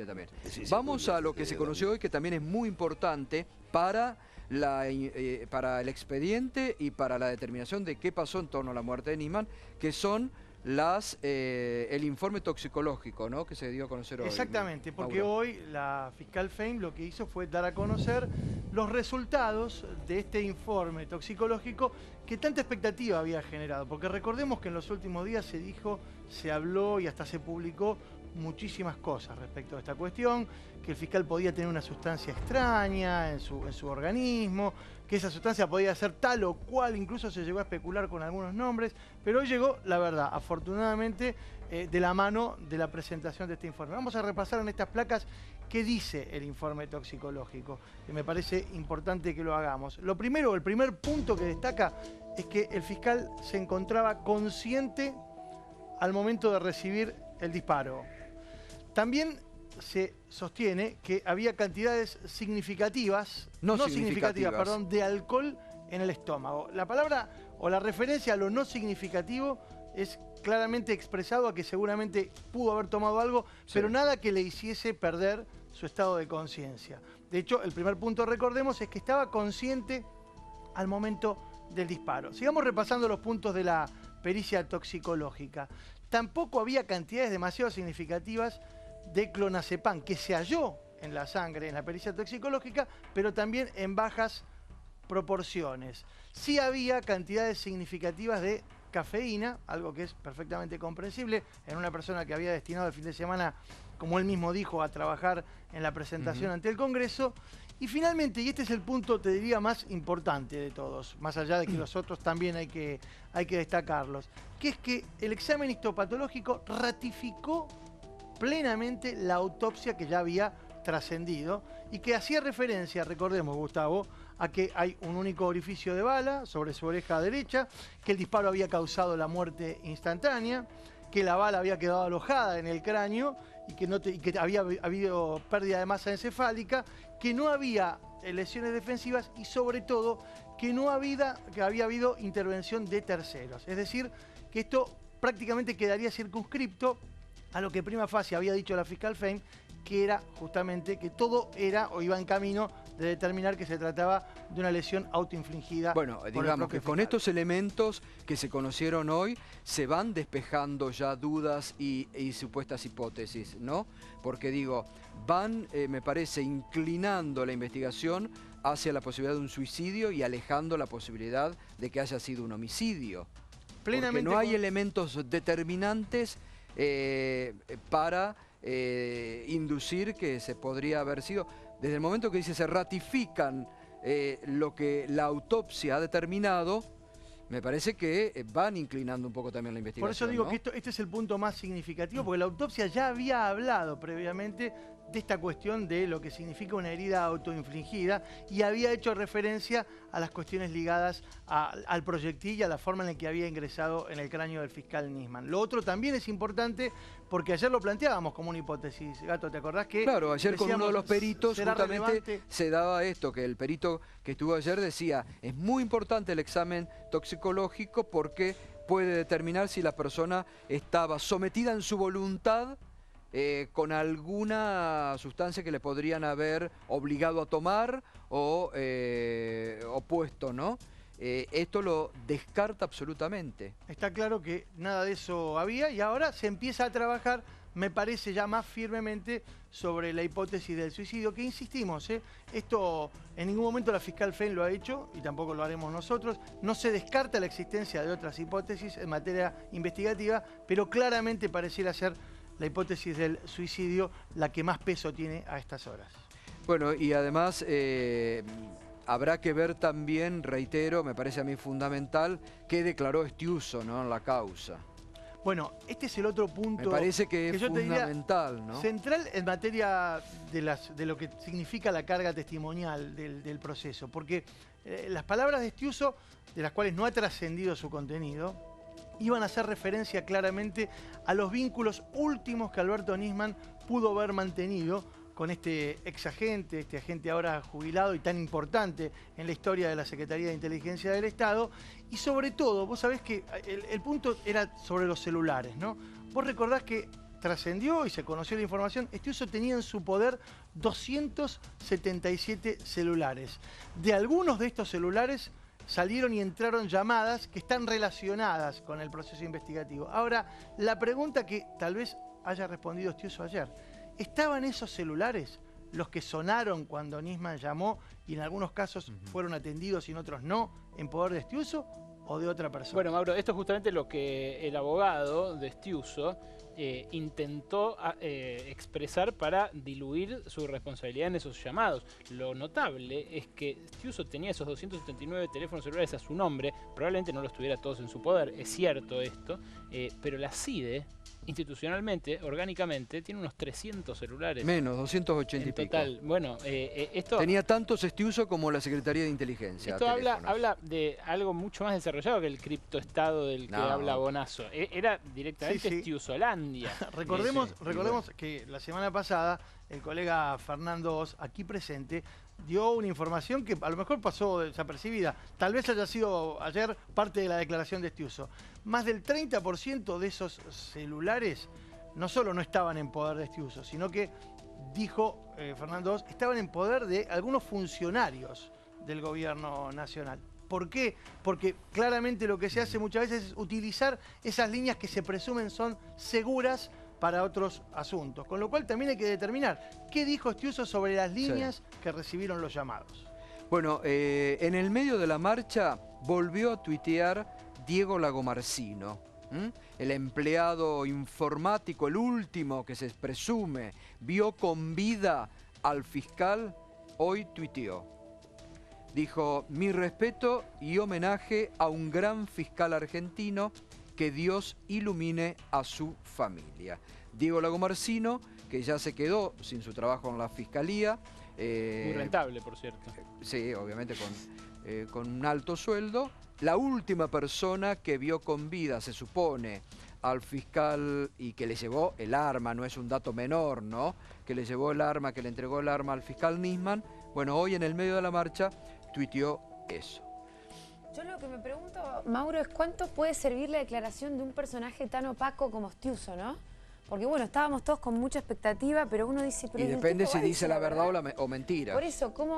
Biblia también. Sí, Vamos Biblia, a lo que se conoció hoy, que también es muy importante para para el expediente y para la determinación de qué pasó en torno a la muerte de Nisman, que son el informe toxicológico, ¿no?, que se dio a conocer hoy. Exactamente, porque Mauro. hoy la fiscal Fein lo que hizo fue dar a conocer los resultados de este informe toxicológico que tanta expectativa había generado. Porque recordemos que en los últimos días se dijo, se habló y hasta se publicó muchísimas cosas respecto a esta cuestión, que el fiscal podía tener una sustancia extraña en su organismo, que esa sustancia podía ser tal o cual, incluso se llegó a especular con algunos nombres, pero hoy llegó la verdad, afortunadamente, de la mano de la presentación de este informe. Vamos a repasar en estas placas qué dice el informe toxicológico, que me parece importante que lo hagamos. Lo primero, el primer punto que destaca es que el fiscal se encontraba consciente al momento de recibir el disparo. También se sostiene que había cantidades significativas, no significativas, perdón, de alcohol en el estómago. La palabra o la referencia a lo no significativo es claramente expresado a que seguramente pudo haber tomado algo, sí, pero nada que le hiciese perder su estado de conciencia. De hecho, el primer punto, recordemos, es que estaba consciente al momento del disparo. Sigamos repasando los puntos de la pericia toxicológica. Tampoco había cantidades demasiado significativas de clonazepam, que se halló en la sangre, en la pericia toxicológica, pero también en bajas proporciones. Sí había cantidades significativas de cafeína, algo que es perfectamente comprensible en una persona que había destinado el fin de semana, como él mismo dijo, a trabajar en la presentación ante el Congreso. Y finalmente, y este es el punto, te diría, más importante de todos, más allá de que los otros también hay que destacarlos, que es que el examen histopatológico ratificó plenamente la autopsia que ya había trascendido y que hacía referencia, recordemos, Gustavo, a que hay un único orificio de bala sobre su oreja derecha, que el disparo había causado la muerte instantánea, que la bala había quedado alojada en el cráneo y que había habido pérdida de masa encefálica, que no había lesiones defensivas y sobre todo que había habido intervención de terceros. Es decir, que esto prácticamente quedaría circunscripto a lo que prima facie había dicho la fiscal Fein, que era justamente que todo era o iba en camino de determinar que se trataba de una lesión autoinfligida. Bueno, digamos que con estos elementos que se conocieron hoy se van despejando ya dudas y supuestas hipótesis, ¿no? Porque digo, van, me parece, inclinando la investigación hacia la posibilidad de un suicidio y alejando la posibilidad de que haya sido un homicidio. Porque no hay elementos determinantes para inducir que se podría haber sido. Desde el momento que dice se ratifican lo que la autopsia ha determinado, me parece que van inclinando un poco también la investigación. Por eso digo, ¿no?, que este es el punto más significativo, porque la autopsia ya había hablado previamente de esta cuestión de lo que significa una herida autoinfligida y había hecho referencia a las cuestiones ligadas al proyectil y a la forma en la que había ingresado en el cráneo del fiscal Nisman. Lo otro también es importante porque ayer lo planteábamos como una hipótesis. Gato, ¿te acordás que...? Claro, ayer con uno de los peritos justamente se daba esto, que el perito que estuvo ayer decía, es muy importante el examen toxicológico porque puede determinar si la persona estaba sometida en su voluntad con alguna sustancia que le podrían haber obligado a tomar o puesto, ¿no? Esto lo descarta absolutamente. Está claro que nada de eso había y ahora se empieza a trabajar, me parece ya más firmemente, sobre la hipótesis del suicidio, que insistimos, esto en ningún momento la fiscal Fein lo ha hecho y tampoco lo haremos nosotros. No se descarta la existencia de otras hipótesis en materia investigativa, pero claramente pareciera ser la hipótesis del suicidio la que más peso tiene a estas horas. Bueno, y además habrá que ver también, reitero, me parece a mí fundamental, qué declaró Estiuso, ¿no?, en la causa. Bueno, este es el otro punto. Me parece que es fundamental, ¿no? Central en materia de lo que significa la carga testimonial del proceso, porque las palabras de Estiuso, de las cuales no ha trascendido su contenido, iban a hacer referencia claramente a los vínculos últimos que Alberto Nisman pudo haber mantenido con este exagente, este agente ahora jubilado y tan importante en la historia de la Secretaría de Inteligencia del Estado. Y sobre todo, vos sabés que el punto era sobre los celulares, ¿no? Vos recordás que trascendió y se conoció la información, Estiuso tenía en su poder 277 celulares. De algunos de estos celulares salieron y entraron llamadas que están relacionadas con el proceso investigativo. Ahora, la pregunta que tal vez haya respondido Estiuso ayer, ¿estaban esos celulares los que sonaron cuando Nisman llamó y en algunos casos fueron atendidos y en otros no, en poder de Estiuso o de otra persona? Bueno, Mauro, esto es justamente lo que el abogado de Estiuso intentó expresar para diluir su responsabilidad en esos llamados. Lo notable es que Estiuso tenía esos 279 teléfonos celulares a su nombre, probablemente no los tuviera todos en su poder, es cierto esto, pero la CIDE, institucionalmente, orgánicamente, tiene unos 300 celulares. Menos, 280 y pico. Total, bueno, esto... Tenía tantos Estiuso como la Secretaría de Inteligencia. Esto habla de algo mucho más desarrollado que el criptoestado del que habla Bonazo. Era directamente Estiusolandia. Recordemos que la semana pasada el colega Fernando Oz, aquí presente, dio una información que a lo mejor pasó desapercibida. Tal vez haya sido ayer parte de la declaración de Estiuso. Más del 30% de esos celulares no solo no estaban en poder de Estiuso, sino que, dijo Fernando Oz, estaban en poder de algunos funcionarios del gobierno nacional. ¿Por qué? Porque claramente lo que se hace muchas veces es utilizar esas líneas que se presumen son seguras para otros asuntos. Con lo cual también hay que determinar qué dijo Estiuso sobre las líneas que recibieron los llamados. Bueno, en el medio de la marcha volvió a tuitear Diego Lagomarsino, el empleado informático, el último que se presume vio con vida al fiscal, hoy tuiteó. Dijo, mi respeto y homenaje a un gran fiscal argentino, que Dios ilumine a su familia. Diego Lagomarsino, que ya se quedó sin su trabajo en la Fiscalía. Muy rentable, por cierto. Sí, obviamente con un alto sueldo. La última persona que vio con vida, se supone, al fiscal y que le llevó el arma, no es un dato menor, ¿no? Que le llevó el arma, que le entregó el arma al fiscal Nisman. Bueno, hoy en el medio de la marcha tuiteó eso. Yo lo que me pregunto, Mauro, es cuánto puede servir la declaración de un personaje tan opaco como Estiuso, ¿no? Porque bueno, estábamos todos con mucha expectativa, pero uno dice... Pero y depende si dice la verdad o mentira. Por eso, ¿cómo